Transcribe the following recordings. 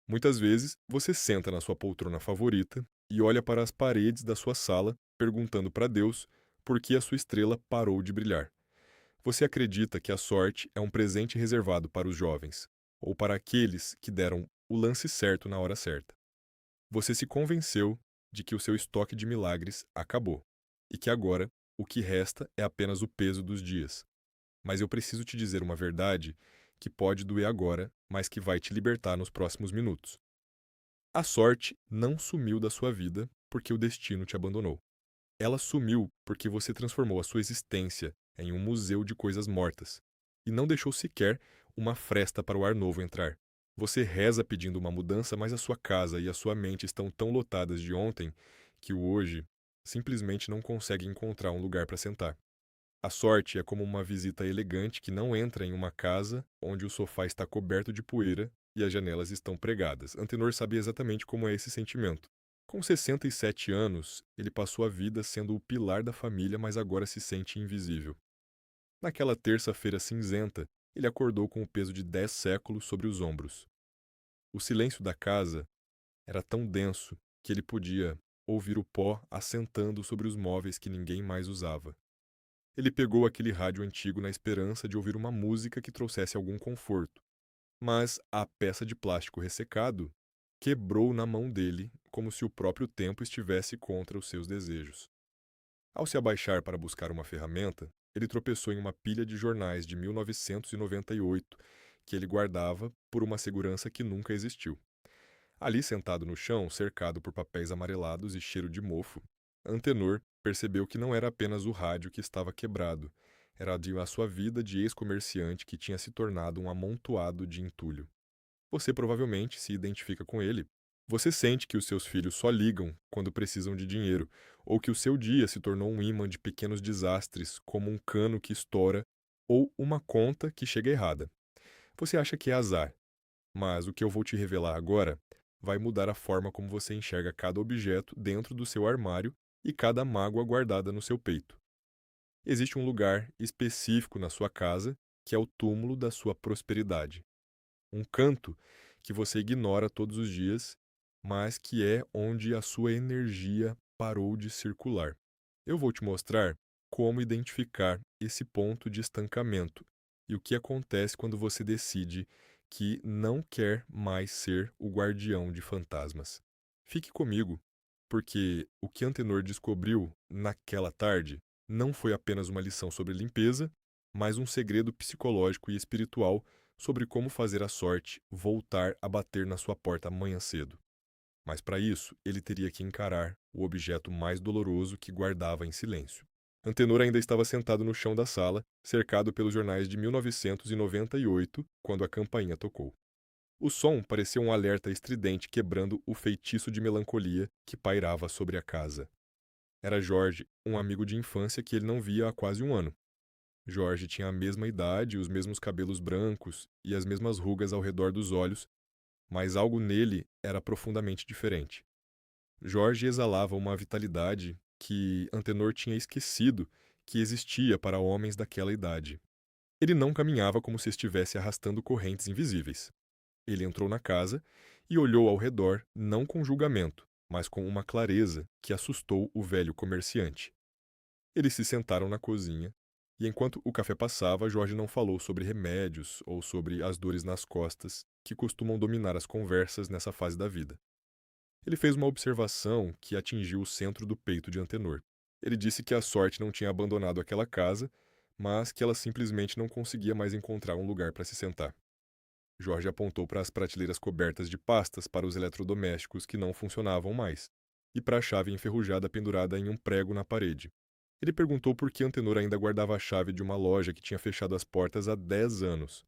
Muitas vezes, você senta na sua poltrona favorita e olha para as paredes da sua sala, perguntando para Deus por que a sua estrela parou de brilhar. Você acredita que a sorte é um presente reservado para os jovens, ou para aqueles que deram o lance certo na hora certa. Você se convenceu de que o seu estoque de milagres acabou, e que agora o que resta é apenas o peso dos dias. Mas eu preciso te dizer uma verdade que pode doer agora, mas que vai te libertar nos próximos minutos. A sorte não sumiu da sua vida porque o destino te abandonou. Ela sumiu porque você transformou a sua existência em um museu de coisas mortas e não deixou sequer uma fresta para o ar novo entrar. Você reza pedindo uma mudança, mas a sua casa e a sua mente estão tão lotadas de ontem que o hoje simplesmente não consegue encontrar um lugar para sentar. A sorte é como uma visita elegante que não entra em uma casa onde o sofá está coberto de poeira e as janelas estão pregadas. Antenor sabia exatamente como é esse sentimento. Com 67 anos, ele passou a vida sendo o pilar da família, mas agora se sente invisível. Naquela terça-feira cinzenta, ele acordou com o peso de 10 séculos sobre os ombros. O silêncio da casa era tão denso que ele podia ouvir o pó assentando sobre os móveis que ninguém mais usava. Ele pegou aquele rádio antigo na esperança de ouvir uma música que trouxesse algum conforto, mas a peça de plástico ressecado quebrou na mão dele como se o próprio tempo estivesse contra os seus desejos. Ao se abaixar para buscar uma ferramenta, ele tropeçou em uma pilha de jornais de 1998 que ele guardava por uma segurança que nunca existiu. Ali, sentado no chão, cercado por papéis amarelados e cheiro de mofo, Antenor percebeu que não era apenas o rádio que estava quebrado, era a sua vida de ex-comerciante que tinha se tornado um amontoado de entulho. Você provavelmente se identifica com ele. Você sente que os seus filhos só ligam quando precisam de dinheiro, ou que o seu dia se tornou um imã de pequenos desastres, como um cano que estoura ou uma conta que chega errada. Você acha que é azar, mas o que eu vou te revelar agora vai mudar a forma como você enxerga cada objeto dentro do seu armário e cada mágoa guardada no seu peito. Existe um lugar específico na sua casa que é o túmulo da sua prosperidade. Um canto que você ignora todos os dias, mas que é onde a sua energia parou de circular. Eu vou te mostrar como identificar esse ponto de estancamento e o que acontece quando você decide que não quer mais ser o guardião de fantasmas. Fique comigo, porque o que Antenor descobriu naquela tarde não foi apenas uma lição sobre limpeza, mas um segredo psicológico e espiritual sobre como fazer a sorte voltar a bater na sua porta amanhã cedo. Mas para isso, ele teria que encarar o objeto mais doloroso que guardava em silêncio. Antenor ainda estava sentado no chão da sala, cercado pelos jornais de 1998, quando a campainha tocou. O som parecia um alerta estridente quebrando o feitiço de melancolia que pairava sobre a casa. Era Jorge, um amigo de infância que ele não via há quase um ano. Jorge tinha a mesma idade, os mesmos cabelos brancos e as mesmas rugas ao redor dos olhos, mas algo nele era profundamente diferente. Jorge exalava uma vitalidade que Antenor tinha esquecido que existia para homens daquela idade. Ele não caminhava como se estivesse arrastando correntes invisíveis. Ele entrou na casa e olhou ao redor, não com julgamento, mas com uma clareza que assustou o velho comerciante. Eles se sentaram na cozinha, e enquanto o café passava, Jorge não falou sobre remédios ou sobre as dores nas costas que costumam dominar as conversas nessa fase da vida. Ele fez uma observação que atingiu o centro do peito de Antenor. Ele disse que a sorte não tinha abandonado aquela casa, mas que ela simplesmente não conseguia mais encontrar um lugar para se sentar. Jorge apontou para as prateleiras cobertas de pastas para os eletrodomésticos que não funcionavam mais, e para a chave enferrujada pendurada em um prego na parede. Ele perguntou por que Antenor ainda guardava a chave de uma loja que tinha fechado as portas há 10 anos.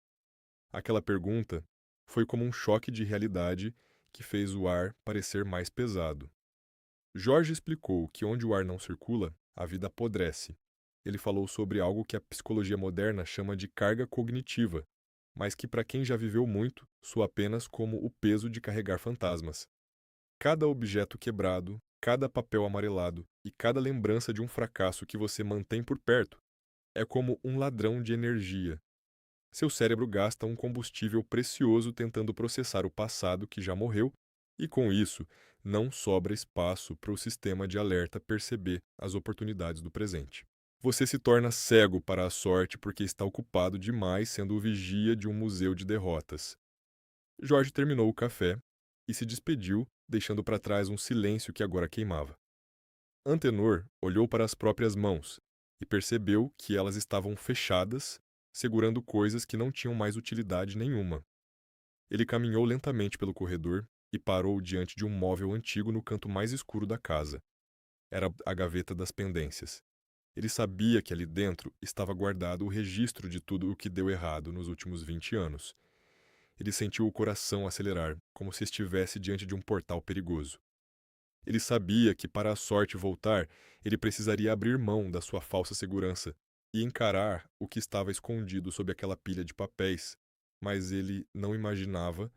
Aquela pergunta foi como um choque de realidade que fez o ar parecer mais pesado. Jorge explicou que onde o ar não circula, a vida apodrece. Ele falou sobre algo que a psicologia moderna chama de carga cognitiva, mas que para quem já viveu muito, soa apenas como o peso de carregar fantasmas. Cada objeto quebrado, cada papel amarelado e cada lembrança de um fracasso que você mantém por perto é como um ladrão de energia. Seu cérebro gasta um combustível precioso tentando processar o passado que já morreu, e com isso, não sobra espaço para o sistema de alerta perceber as oportunidades do presente. Você se torna cego para a sorte porque está ocupado demais sendo o vigia de um museu de derrotas. Jorge terminou o café e se despediu, deixando para trás um silêncio que agora queimava. Antenor olhou para as próprias mãos e percebeu que elas estavam fechadas, segurando coisas que não tinham mais utilidade nenhuma. Ele caminhou lentamente pelo corredor e parou diante de um móvel antigo no canto mais escuro da casa. Era a gaveta das pendências. Ele sabia que ali dentro estava guardado o registro de tudo o que deu errado nos últimos 20 anos. Ele sentiu o coração acelerar, como se estivesse diante de um portal perigoso. Ele sabia que, para a sorte voltar, ele precisaria abrir mão da sua falsa segurança e encarar o que estava escondido sob aquela pilha de papéis, mas ele não imaginava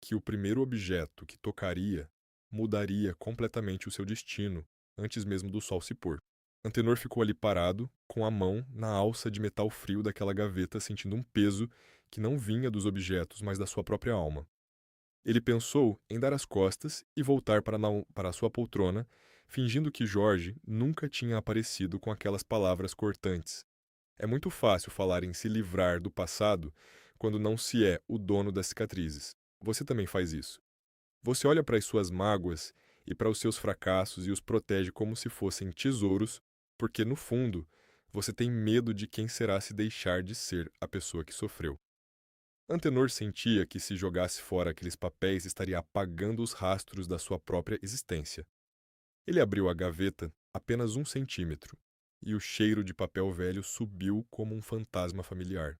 que o primeiro objeto que tocaria mudaria completamente o seu destino antes mesmo do sol se pôr. Antenor ficou ali parado, com a mão na alça de metal frio daquela gaveta, sentindo um peso que não vinha dos objetos, mas da sua própria alma. Ele pensou em dar as costas e voltar para a sua poltrona, fingindo que Jorge nunca tinha aparecido com aquelas palavras cortantes. É muito fácil falar em se livrar do passado quando não se é o dono das cicatrizes. Você também faz isso. Você olha para as suas mágoas e para os seus fracassos e os protege como se fossem tesouros, porque no fundo você tem medo de quem será se deixar de ser a pessoa que sofreu. Antenor sentia que se jogasse fora aqueles papéis estaria apagando os rastros da sua própria existência. Ele abriu a gaveta apenas 1 centímetro, e o cheiro de papel velho subiu como um fantasma familiar.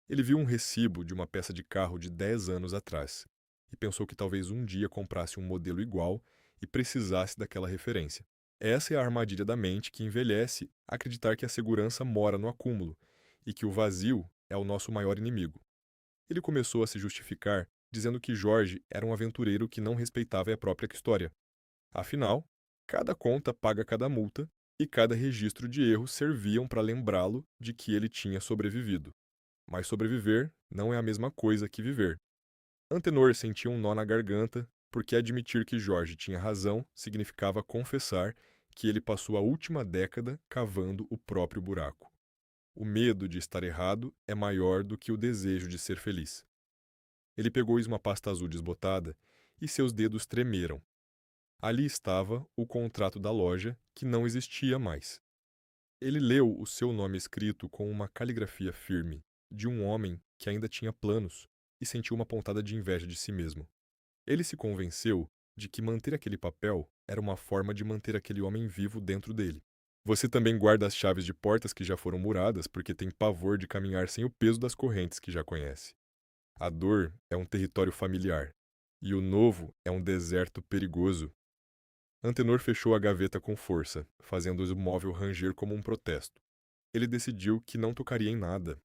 Ele viu um recibo de uma peça de carro de 10 anos atrás, e pensou que talvez um dia comprasse um modelo igual e precisasse daquela referência. Essa é a armadilha da mente que envelhece acreditar que a segurança mora no acúmulo e que o vazio é o nosso maior inimigo. Ele começou a se justificar, dizendo que Jorge era um aventureiro que não respeitava a própria história. Afinal, cada conta paga cada multa, e cada registro de erro serviam para lembrá-lo de que ele tinha sobrevivido. Mas sobreviver não é a mesma coisa que viver. Antenor sentia um nó na garganta, porque admitir que Jorge tinha razão significava confessar que ele passou a última década cavando o próprio buraco. O medo de estar errado é maior do que o desejo de ser feliz. Ele pegou uma pasta azul desbotada e seus dedos tremeram. Ali estava o contrato da loja, que não existia mais. Ele leu o seu nome escrito com uma caligrafia firme, de um homem que ainda tinha planos, e sentiu uma pontada de inveja de si mesmo. Ele se convenceu de que manter aquele papel era uma forma de manter aquele homem vivo dentro dele. Você também guarda as chaves de portas que já foram muradas porque tem pavor de caminhar sem o peso das correntes que já conhece. A dor é um território familiar, e o novo é um deserto perigoso. Antenor fechou a gaveta com força, fazendo o móvel ranger como um protesto. Ele decidiu que não tocaria em nada.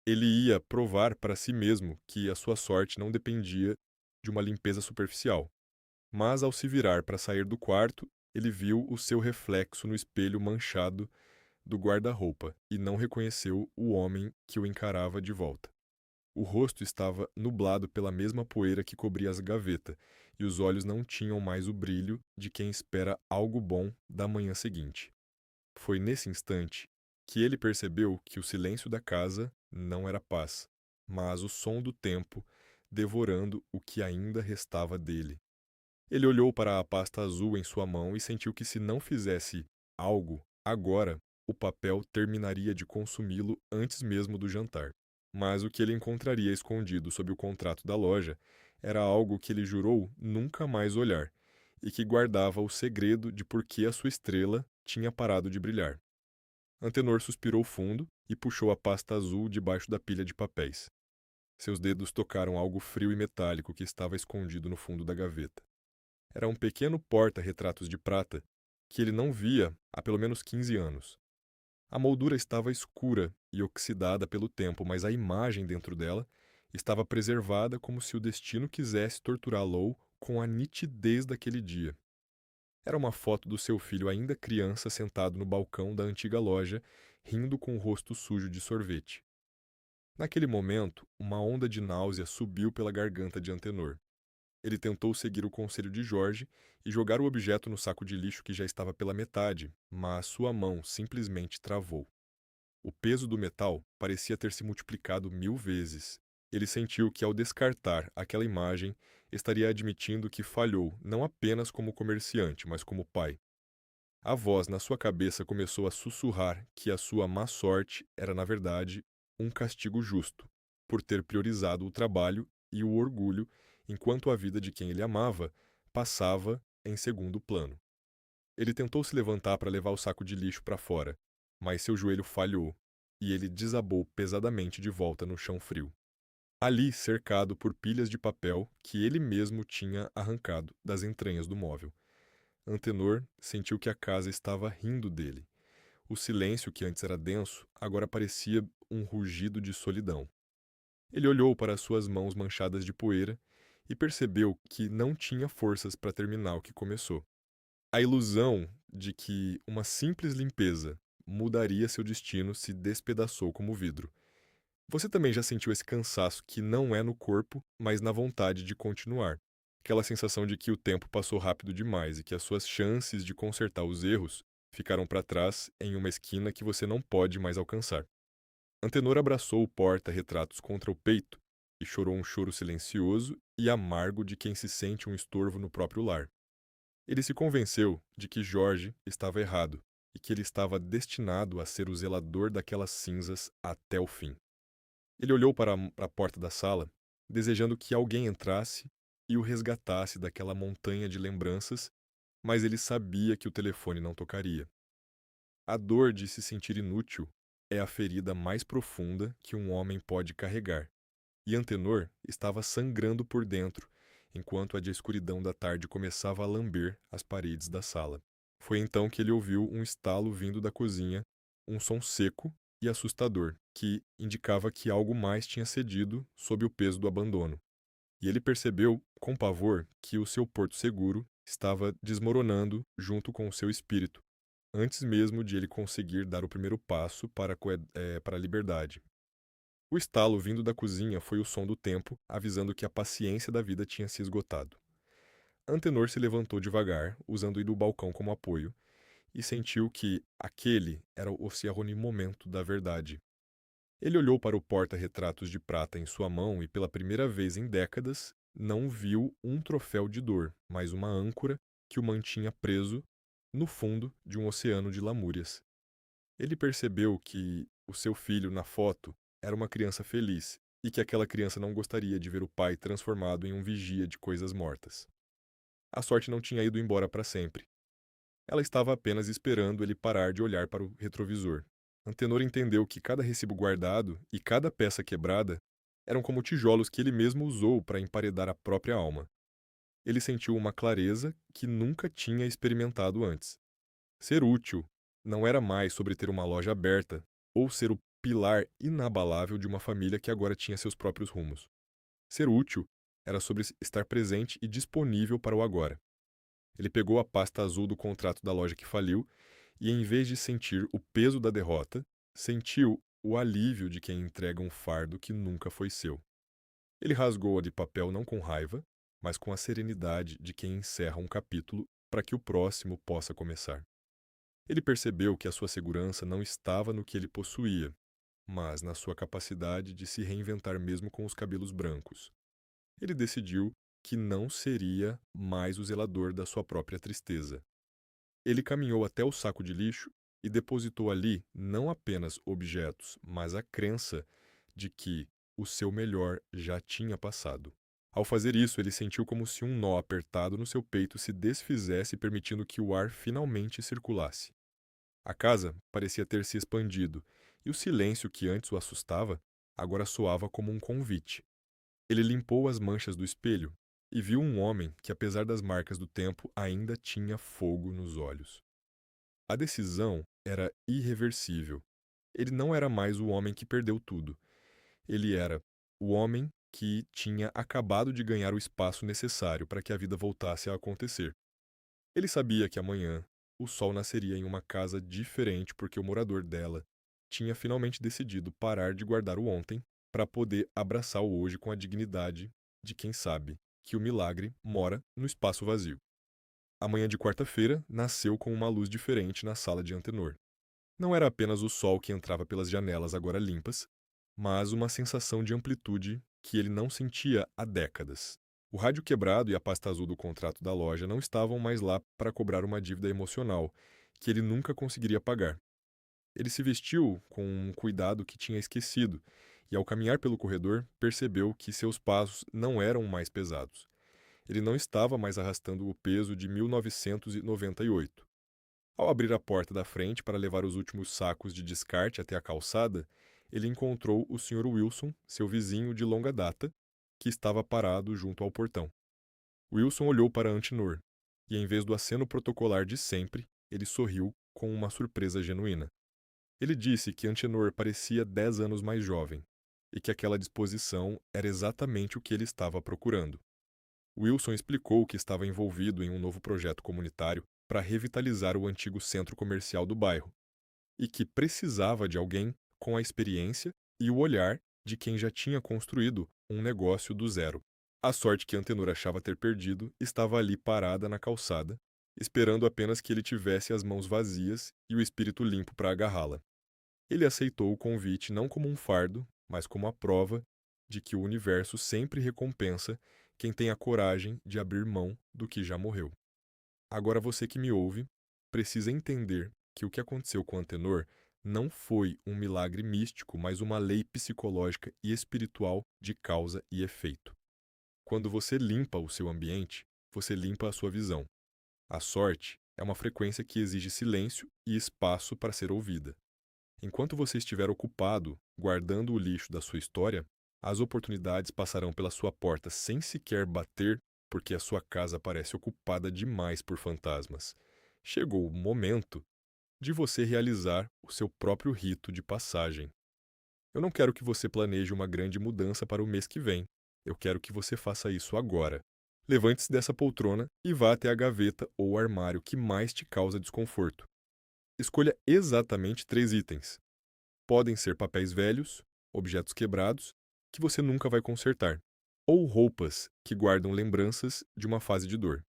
Ele ia provar para si mesmo que a sua sorte não dependia de uma limpeza superficial. Mas ao se virar para sair do quarto, ele viu o seu reflexo no espelho manchado do guarda-roupa e não reconheceu o homem que o encarava de volta. O rosto estava nublado pela mesma poeira que cobria as gavetas, e os olhos não tinham mais o brilho de quem espera algo bom da manhã seguinte. Foi nesse instante que ele percebeu que o silêncio da casa não era paz, mas o som do tempo devorando o que ainda restava dele. Ele olhou para a pasta azul em sua mão e sentiu que, se não fizesse algo agora, o papel terminaria de consumi-lo antes mesmo do jantar. Mas o que ele encontraria escondido sob o contrato da loja era algo que ele jurou nunca mais olhar, e que guardava o segredo de por que a sua estrela tinha parado de brilhar. Antenor suspirou fundo e puxou a pasta azul debaixo da pilha de papéis. Seus dedos tocaram algo frio e metálico que estava escondido no fundo da gaveta. Era um pequeno porta-retratos de prata que ele não via há pelo menos 15 anos. A moldura estava escura e oxidada pelo tempo, mas a imagem dentro dela estava preservada como se o destino quisesse torturá-lo com a nitidez daquele dia. Era uma foto do seu filho ainda criança sentado no balcão da antiga loja, rindo com o rosto sujo de sorvete. Naquele momento, uma onda de náusea subiu pela garganta de Antenor. Ele tentou seguir o conselho de Jorge e jogar o objeto no saco de lixo que já estava pela metade, mas sua mão simplesmente travou. O peso do metal parecia ter se multiplicado 1000 vezes. Ele sentiu que, ao descartar aquela imagem, estaria admitindo que falhou não apenas como comerciante, mas como pai. A voz na sua cabeça começou a sussurrar que a sua má sorte era, na verdade, um castigo justo, por ter priorizado o trabalho e o orgulho, enquanto a vida de quem ele amava passava em segundo plano. Ele tentou se levantar para levar o saco de lixo para fora, mas seu joelho falhou e ele desabou pesadamente de volta no chão frio. Ali, cercado por pilhas de papel que ele mesmo tinha arrancado das entranhas do móvel. Antenor sentiu que a casa estava rindo dele. O silêncio, que antes era denso, agora parecia um rugido de solidão. Ele olhou para suas mãos manchadas de poeira e percebeu que não tinha forças para terminar o que começou. A ilusão de que uma simples limpeza mudaria seu destino se despedaçou como vidro. Você também já sentiu esse cansaço que não é no corpo, mas na vontade de continuar? Aquela sensação de que o tempo passou rápido demais e que as suas chances de consertar os erros ficaram para trás em uma esquina que você não pode mais alcançar. Antenor abraçou o porta-retratos contra o peito e chorou um choro silencioso e amargo de quem se sente um estorvo no próprio lar. Ele se convenceu de que Jorge estava errado e que ele estava destinado a ser o zelador daquelas cinzas até o fim. Ele olhou para a porta da sala, desejando que alguém entrasse e o resgatasse daquela montanha de lembranças, mas ele sabia que o telefone não tocaria. A dor de se sentir inútil é a ferida mais profunda que um homem pode carregar, e Antenor estava sangrando por dentro, enquanto a de escuridão da tarde começava a lamber as paredes da sala. Foi então que ele ouviu um estalo vindo da cozinha, um som seco e assustador, que indicava que algo mais tinha cedido sob o peso do abandono. E ele percebeu, com pavor, que o seu porto seguro estava desmoronando junto com o seu espírito, antes mesmo de ele conseguir dar o primeiro passo para a liberdade. O estalo vindo da cozinha foi o som do tempo, avisando que a paciência da vida tinha se esgotado. Antenor se levantou devagar, usando o balcão como apoio, e sentiu que aquele era o Ciarrone momento da verdade. Ele olhou para o porta-retratos de prata em sua mão e, pela primeira vez em décadas, não viu um troféu de dor, mas uma âncora que o mantinha preso no fundo de um oceano de lamúrias. Ele percebeu que o seu filho, na foto, era uma criança feliz e que aquela criança não gostaria de ver o pai transformado em um vigia de coisas mortas. A sorte não tinha ido embora para sempre. Ela estava apenas esperando ele parar de olhar para o retrovisor. Antenor entendeu que cada recibo guardado e cada peça quebrada eram como tijolos que ele mesmo usou para emparedar a própria alma. Ele sentiu uma clareza que nunca tinha experimentado antes. Ser útil não era mais sobre ter uma loja aberta ou ser o pilar inabalável de uma família que agora tinha seus próprios rumos. Ser útil era sobre estar presente e disponível para o agora. Ele pegou a pasta azul do contrato da loja que faliu e, em vez de sentir o peso da derrota, sentiu o alívio de quem entrega um fardo que nunca foi seu. Ele rasgou-a de papel não com raiva, mas com a serenidade de quem encerra um capítulo para que o próximo possa começar. Ele percebeu que a sua segurança não estava no que ele possuía, mas na sua capacidade de se reinventar mesmo com os cabelos brancos. Ele decidiu que não seria mais o zelador da sua própria tristeza. Ele caminhou até o saco de lixo e depositou ali não apenas objetos, mas a crença de que o seu melhor já tinha passado. Ao fazer isso, ele sentiu como se um nó apertado no seu peito se desfizesse, permitindo que o ar finalmente circulasse. A casa parecia ter se expandido, e o silêncio que antes o assustava agora soava como um convite. Ele limpou as manchas do espelho e viu um homem que, apesar das marcas do tempo, ainda tinha fogo nos olhos. A decisão era irreversível. Ele não era mais o homem que perdeu tudo. Ele era o homem que tinha acabado de ganhar o espaço necessário para que a vida voltasse a acontecer. Ele sabia que amanhã o sol nasceria em uma casa diferente porque o morador dela tinha finalmente decidido parar de guardar o ontem para poder abraçar o hoje com a dignidade de quem sabe que o milagre mora no espaço vazio. A manhã de quarta-feira nasceu com uma luz diferente na sala de Antenor. Não era apenas o sol que entrava pelas janelas agora limpas, mas uma sensação de amplitude que ele não sentia há décadas. O rádio quebrado e a pasta azul do contrato da loja não estavam mais lá para cobrar uma dívida emocional que ele nunca conseguiria pagar. Ele se vestiu com um cuidado que tinha esquecido, e ao caminhar pelo corredor, percebeu que seus passos não eram mais pesados. Ele não estava mais arrastando o peso de 1998. Ao abrir a porta da frente para levar os últimos sacos de descarte até a calçada, ele encontrou o Sr. Wilson, seu vizinho de longa data, que estava parado junto ao portão. Wilson olhou para Antinor, e em vez do aceno protocolar de sempre, ele sorriu com uma surpresa genuína. Ele disse que Antenor parecia 10 anos mais jovem, e que aquela disposição era exatamente o que ele estava procurando. Wilson explicou que estava envolvido em um novo projeto comunitário para revitalizar o antigo centro comercial do bairro, e que precisava de alguém com a experiência e o olhar de quem já tinha construído um negócio do zero. A sorte que Antenor achava ter perdido estava ali parada na calçada, esperando apenas que ele tivesse as mãos vazias e o espírito limpo para agarrá-la. Ele aceitou o convite não como um fardo, mas como a prova de que o universo sempre recompensa quem tem a coragem de abrir mão do que já morreu. Agora você que me ouve precisa entender que o que aconteceu com Antenor não foi um milagre místico, mas uma lei psicológica e espiritual de causa e efeito. Quando você limpa o seu ambiente, você limpa a sua visão. A sorte é uma frequência que exige silêncio e espaço para ser ouvida. Enquanto você estiver ocupado guardando o lixo da sua história, as oportunidades passarão pela sua porta sem sequer bater, porque a sua casa parece ocupada demais por fantasmas. Chegou o momento de você realizar o seu próprio rito de passagem. Eu não quero que você planeje uma grande mudança para o mês que vem. Eu quero que você faça isso agora. Levante-se dessa poltrona e vá até a gaveta ou armário que mais te causa desconforto. Escolha exatamente 3 itens. Podem ser papéis velhos, objetos quebrados, que você nunca vai consertar, ou roupas que guardam lembranças de uma fase de dor.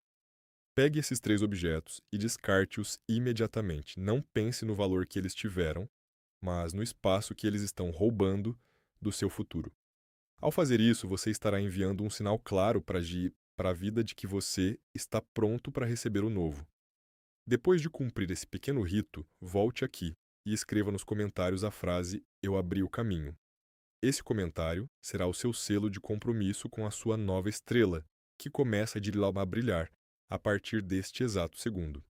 Pegue esses 3 objetos e descarte-os imediatamente. Não pense no valor que eles tiveram, mas no espaço que eles estão roubando do seu futuro. Ao fazer isso, você estará enviando um sinal claro para a vida de que você está pronto para receber o novo. Depois de cumprir esse pequeno rito, volte aqui e escreva nos comentários a frase "Eu abri o caminho". Esse comentário será o seu selo de compromisso com a sua nova estrela, que começa a brilhar a partir deste exato segundo.